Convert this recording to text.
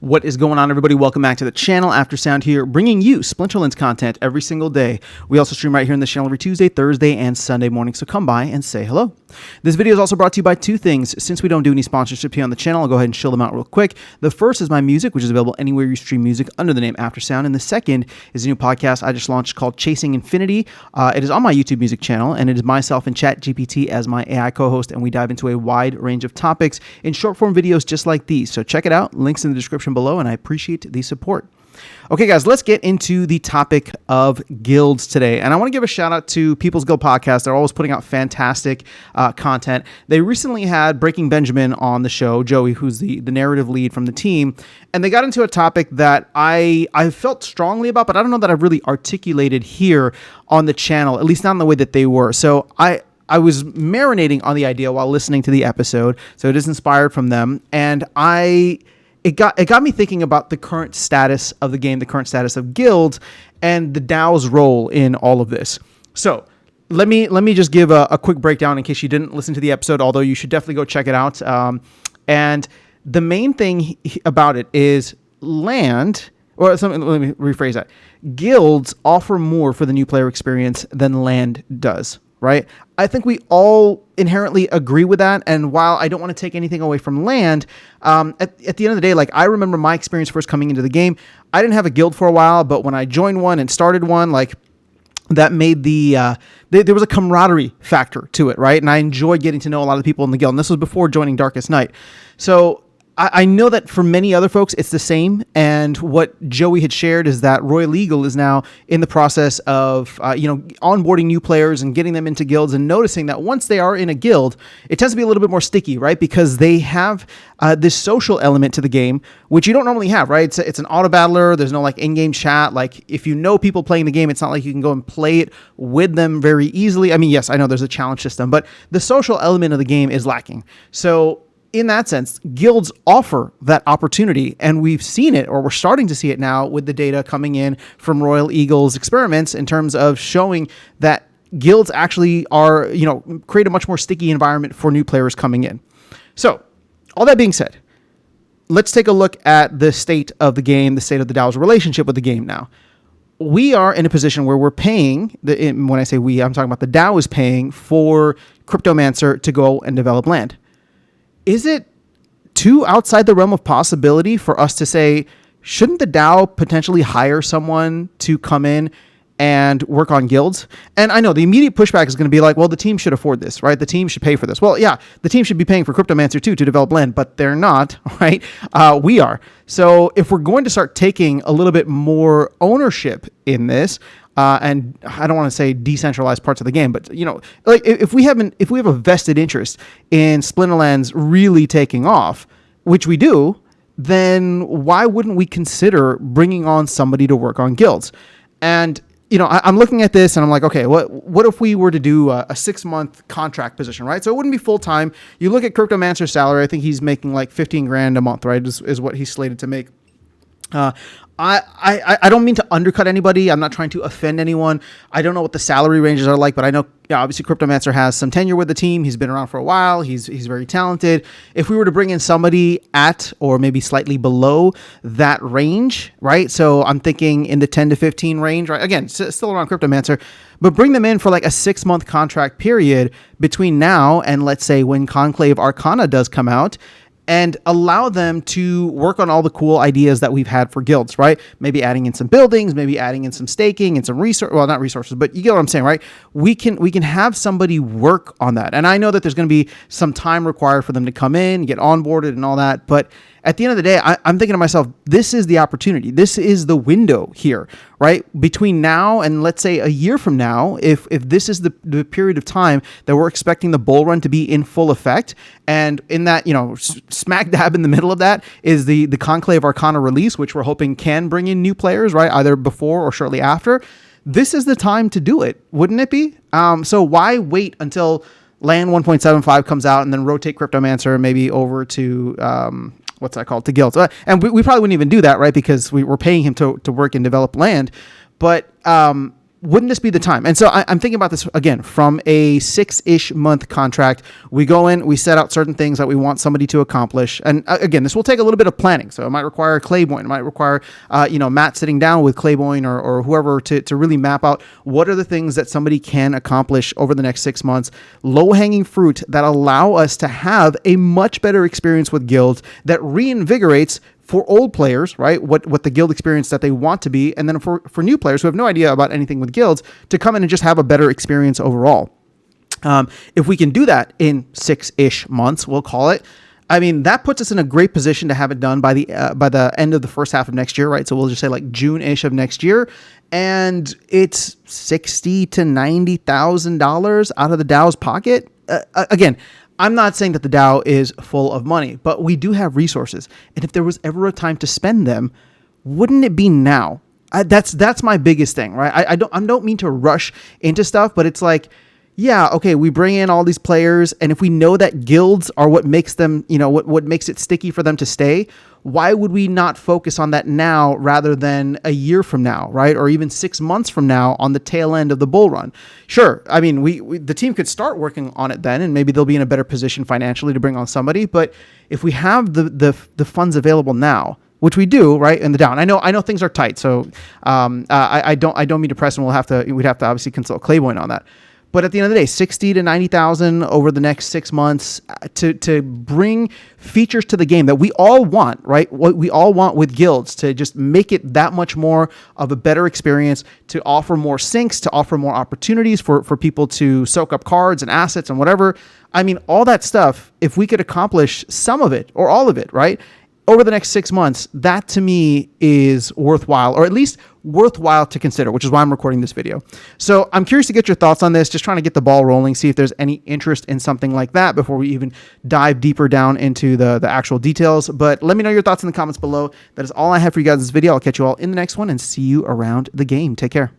What is going on, everybody? Welcome back to the channel. After Sound here, bringing you Splinterlands content every single day. We also stream right here in the channel every Tuesday, Thursday, and Sunday morning, so come by and say hello. This video is also brought to you by two things. Since we don't do any sponsorship here on the channel, I'll go ahead and chill them out real quick. The first is my music, which is available anywhere you stream music under the name After Sound, and the second is a new podcast I just launched called Chasing Infinity. It is on my YouTube music channel, and it is myself and ChatGPT as my AI co-host, and we dive into a wide range of topics in short-form videos just like these. So check it out. Links in the description below, and I appreciate the support. Okay, guys, let's get into the topic of guilds today. And I want to give a shout out to People's Guild Podcast. They're always putting out fantastic content. They recently had Breaking Benjamin on the show, Joey, who's the narrative lead from the team. And they got into a topic that I felt strongly about, but I don't know that I've really articulated here on the channel, at least not in the way that they were. So I was marinating on the idea while listening to the episode. So it is inspired from them. And It got me thinking about the current status of the game, the current status of guilds, and the DAO's role in all of this. So let me just give a quick breakdown in case you didn't listen to the episode, although you should definitely go check it out. And the main thing about it is land, or something. Let me rephrase that. Guilds offer more for the new player experience than land does. Right? I think we all inherently agree with that. And while I don't want to take anything away from land, at the end of the day, like I remember my experience first coming into the game. I didn't have a guild for a while, but when I joined one and started one, like that made there was a camaraderie factor to it, right? And I enjoyed getting to know a lot of people in the guild. And this was before joining Darkest Night. So I know that for many other folks, it's the same. And what Joey had shared is that Royal Eagle is now in the process of, onboarding new players and getting them into guilds, and noticing that once they are in a guild, it tends to be a little bit more sticky, right? Because they have this social element to the game, which you don't normally have, right? It's an auto battler. There's no like in-game chat. Like if you know people playing the game, it's not like you can go and play it with them very easily. I mean, yes, I know there's a challenge system, but the social element of the game is lacking. So in that sense, guilds offer that opportunity, and we've seen it, or we're starting to see it now with the data coming in from Royal Eagle's experiments in terms of showing that guilds actually are, create a much more sticky environment for new players coming in. So all that being said, let's take a look at the state of the game, the state of the DAO's relationship with the game now. We are in a position where we're paying, when I say we, I'm talking about the DAO is paying for Cryptomancer to go and develop land. Is it too outside the realm of possibility for us to say, shouldn't the DAO potentially hire someone to come in and work on guilds? And I know the immediate pushback is going to be like, well, the team should afford this, right? The team should pay for this. Well, yeah, the team should be paying for Cryptomancer too to develop land, but they're not, right? We are. So if we're going to start taking a little bit more ownership in this, and I don't want to say decentralized parts of the game, but like if we have a vested interest in Splinterlands really taking off, which we do, then why wouldn't we consider bringing on somebody to work on guilds? And I'm looking at this and I'm like, okay, what if we were to do a 6-month contract position, right? So it wouldn't be full time. You look at Cryptomancer's salary, I think he's making like 15 grand a month, right? Is what he's slated to make. I don't mean to undercut anybody. I'm not trying to offend anyone. I don't know what the salary ranges are like, but I know, obviously Cryptomancer has some tenure with the team. He's been around for a while. He's very talented. If we were to bring in somebody at, or maybe slightly below that range, right? So I'm thinking in the 10 to 15 range, right? Again, still around Cryptomancer, but bring them in for like a 6-month contract period between now and let's say when Conclave Arcana does come out, and allow them to work on all the cool ideas that we've had for guilds, right? Maybe adding in some buildings, maybe adding in some staking and some not resources, but you get what I'm saying, right? We can have somebody work on that. And I know that there's going to be some time required for them to come in, get onboarded and all that, but at the end of the day, I'm thinking to myself, this is the opportunity. This is the window here, right? Between now and let's say a year from now, if this is the period of time that we're expecting the bull run to be in full effect, and in that, smack dab in the middle of that is the Conclave Arcana release, which we're hoping can bring in new players, right? Either before or shortly after. This is the time to do it, wouldn't it be? So why wait until Land 1.75 comes out and then rotate Cryptomancer maybe over to what's that called? To guilds. And we probably wouldn't even do that, right? Because we're paying him to work and develop land. But wouldn't this be the time? And so I'm thinking about this again from a 6-ish month contract. We go in, we set out certain things that we want somebody to accomplish. And again, this will take a little bit of planning. So it might require Claiborne, it might require, Matt sitting down with Claiborne or whoever to really map out what are the things that somebody can accomplish over the next 6 months, low hanging fruit that allow us to have a much better experience with guilds that reinvigorates for old players, right? What the guild experience that they want to be. And then for new players who have no idea about anything with guilds to come in and just have a better experience overall. If we can do that in 6-ish months, we'll call it, I mean, that puts us in a great position to have it done by the end of the first half of next year, right? So we'll just say like June-ish of next year. And it's $60,000 to $90,000 out of the DAO's pocket. Again, I'm not saying that the DAO is full of money, but we do have resources. And if there was ever a time to spend them, wouldn't it be now? That's my biggest thing, right? I don't mean to rush into stuff, but it's like, yeah, okay, we bring in all these players, and if we know that guilds are what makes them, what makes it sticky for them to stay, why would we not focus on that now rather than a year from now, right? Or even 6 months from now on the tail end of the bull run? Sure, I mean, the team could start working on it then, and maybe they'll be in a better position financially to bring on somebody. But if we have the funds available now, which we do, right, in the DAO. I know things are tight, so I don't mean to press, and we'd have to obviously consult Claiborne on that. But at the end of the day, 60 to 90,000 over the next 6 months to bring features to the game that we all want, right? What we all want with guilds, to just make it that much more of a better experience, to offer more syncs, to offer more opportunities for people to soak up cards and assets and whatever. I mean, all that stuff, if we could accomplish some of it or all of it, right, over the next 6 months, that to me is worthwhile, or at least worthwhile to consider, which is why I'm recording this video. So I'm curious to get your thoughts on this, just trying to get the ball rolling, see if there's any interest in something like that before we even dive deeper down into the actual details. But let me know your thoughts in the comments below. That is all I have for you guys in this video. I'll catch you all in the next one and see you around the game. Take care.